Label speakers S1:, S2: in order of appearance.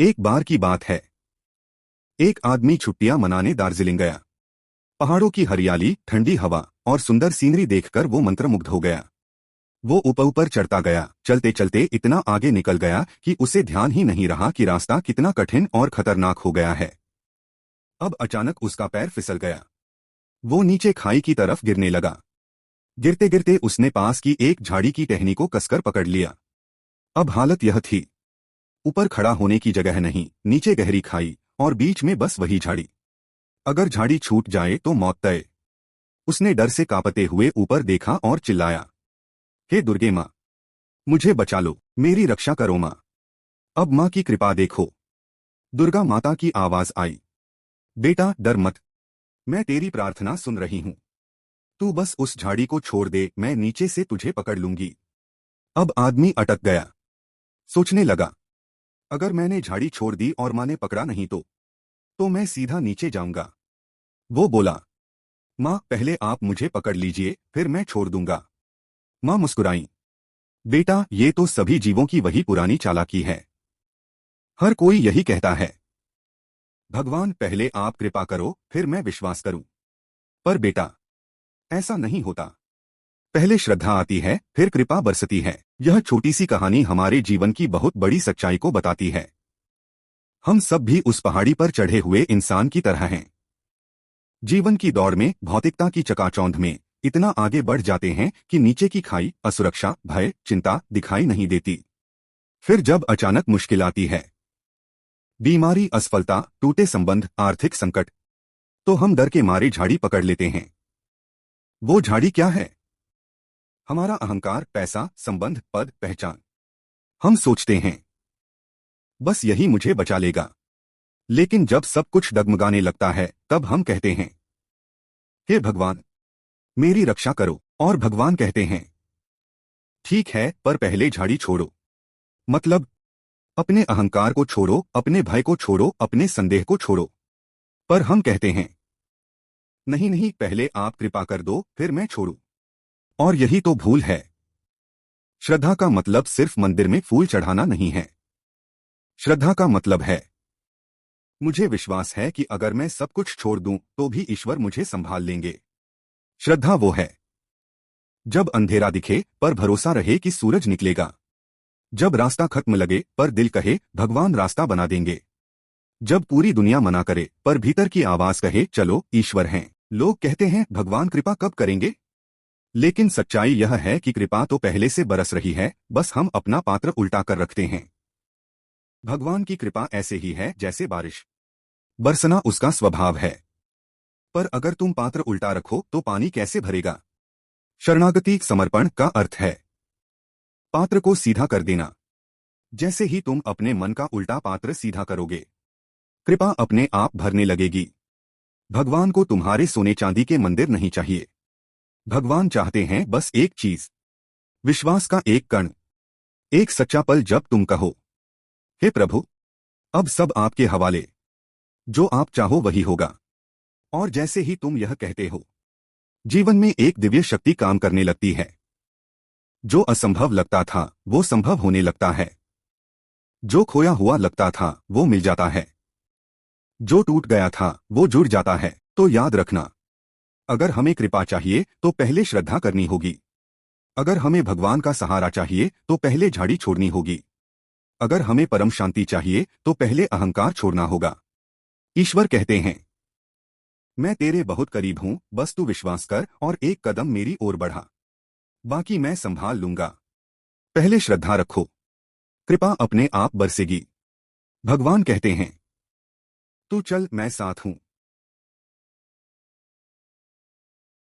S1: एक बार की बात है। एक आदमी छुट्टियां मनाने दार्जिलिंग गया। पहाड़ों की हरियाली, ठंडी हवा और सुंदर सीनरी देखकर वो मंत्रमुग्ध हो गया। वो ऊपर ऊपर चढ़ता गया, चलते चलते इतना आगे निकल गया कि उसे ध्यान ही नहीं रहा कि रास्ता कितना कठिन और खतरनाक हो गया है। अब अचानक उसका पैर फिसल गया। वो नीचे खाई की तरफ गिरने लगा। गिरते गिरते उसने पास की एक झाड़ी की टहनी को कसकर पकड़ लिया। अब हालत यह थी, ऊपर खड़ा होने की जगह नहीं, नीचे गहरी खाई और बीच में बस वही झाड़ी। अगर झाड़ी छूट जाए तो मौत तय। उसने डर से कांपते हुए ऊपर देखा और चिल्लाया, हे दुर्गे माँ, मुझे बचा लो, मेरी रक्षा करो माँ। अब माँ की कृपा देखो। दुर्गा माता की आवाज आई, बेटा डर मत, मैं तेरी प्रार्थना सुन रही हूँ। तू बस उस झाड़ी को छोड़ दे, मैं नीचे से तुझे पकड़ लूंगी। अब आदमी अटक गया। सोचने लगा, अगर मैंने झाड़ी छोड़ दी और माँ ने पकड़ा नहीं तो मैं सीधा नीचे जाऊंगा। वो बोला, माँ पहले आप मुझे पकड़ लीजिए, फिर मैं छोड़ दूंगा। माँ मुस्कुराई, बेटा ये तो सभी जीवों की वही पुरानी चालाकी है। हर कोई यही कहता है, भगवान पहले आप कृपा करो फिर मैं विश्वास करूं। पर बेटा, ऐसा नहीं होता। पहले श्रद्धा आती है, फिर कृपा बरसती है। यह छोटी सी कहानी हमारे जीवन की बहुत बड़ी सच्चाई को बताती है। हम सब भी उस पहाड़ी पर चढ़े हुए इंसान की तरह हैं। जीवन की दौड़ में, भौतिकता की चकाचौंध में इतना आगे बढ़ जाते हैं कि नीचे की खाई, असुरक्षा, भय, चिंता दिखाई नहीं देती। फिर जब अचानक मुश्किल आती है, बीमारी, असफलता, टूटे संबंध, आर्थिक संकट, तो हम डर के मारे झाड़ी पकड़ लेते हैं। वो झाड़ी क्या है? हमारा अहंकार, पैसा, संबंध, पद, पहचान। हम सोचते हैं, बस यही मुझे बचा लेगा। लेकिन जब सब कुछ डगमगाने लगता है, तब हम कहते हैं, हे भगवान, मेरी रक्षा करो। और भगवान कहते हैं, ठीक है, पर पहले झाड़ी छोड़ो। मतलब, अपने अहंकार को छोड़ो, अपने भय को छोड़ो, अपने संदेह को छोड़ो। पर हम कहते हैं, नहीं नहीं, पहले आप कृपा कर दो, फिर मैं छोड़ू। और यही तो भूल है। श्रद्धा का मतलब सिर्फ मंदिर में फूल चढ़ाना नहीं है। श्रद्धा का मतलब है, मुझे विश्वास है कि अगर मैं सब कुछ छोड़ दूं तो भी ईश्वर मुझे संभाल लेंगे। श्रद्धा वो है, जब अंधेरा दिखे पर भरोसा रहे कि सूरज निकलेगा। जब रास्ता खत्म लगे पर दिल कहे, भगवान रास्ता बना देंगे। जब पूरी दुनिया मना करे पर भीतर की आवाज कहे, चलो ईश्वर हैं। लोग कहते हैं, भगवान कृपा कब करेंगे? लेकिन सच्चाई यह है कि कृपा तो पहले से बरस रही है, बस हम अपना पात्र उल्टा कर रखते हैं। भगवान की कृपा ऐसे ही है जैसे बारिश, बरसना उसका स्वभाव है। पर अगर तुम पात्र उल्टा रखो तो पानी कैसे भरेगा? शरणागति, समर्पण का अर्थ है पात्र को सीधा कर देना। जैसे ही तुम अपने मन का उल्टा पात्र सीधा करोगे, कृपा अपने आप भरने लगेगी। भगवान को तुम्हारे सोने चांदी के मंदिर नहीं चाहिए। भगवान चाहते हैं बस एक चीज, विश्वास का एक कण, एक सच्चा पल जब तुम कहो, हे प्रभु, अब सब आपके हवाले, जो आप चाहो वही होगा। और जैसे ही तुम यह कहते हो, जीवन में एक दिव्य शक्ति काम करने लगती है। जो असंभव लगता था वो संभव होने लगता है। जो खोया हुआ लगता था वो मिल जाता है। जो टूट गया था वो जुड़ जाता है। तो याद रखना, अगर हमें कृपा चाहिए तो पहले श्रद्धा करनी होगी। अगर हमें भगवान का सहारा चाहिए तो पहले झाड़ी छोड़नी होगी। अगर हमें परम शांति चाहिए तो पहले अहंकार छोड़ना होगा। ईश्वर कहते हैं, मैं तेरे बहुत करीब हूं, बस तू विश्वास कर और एक कदम मेरी ओर बढ़ा, बाकी मैं संभाल लूंगा। पहले श्रद्धा रखो, कृपा अपने आप बरसेगी। भगवान कहते हैं, तू चल, मैं साथ हूं।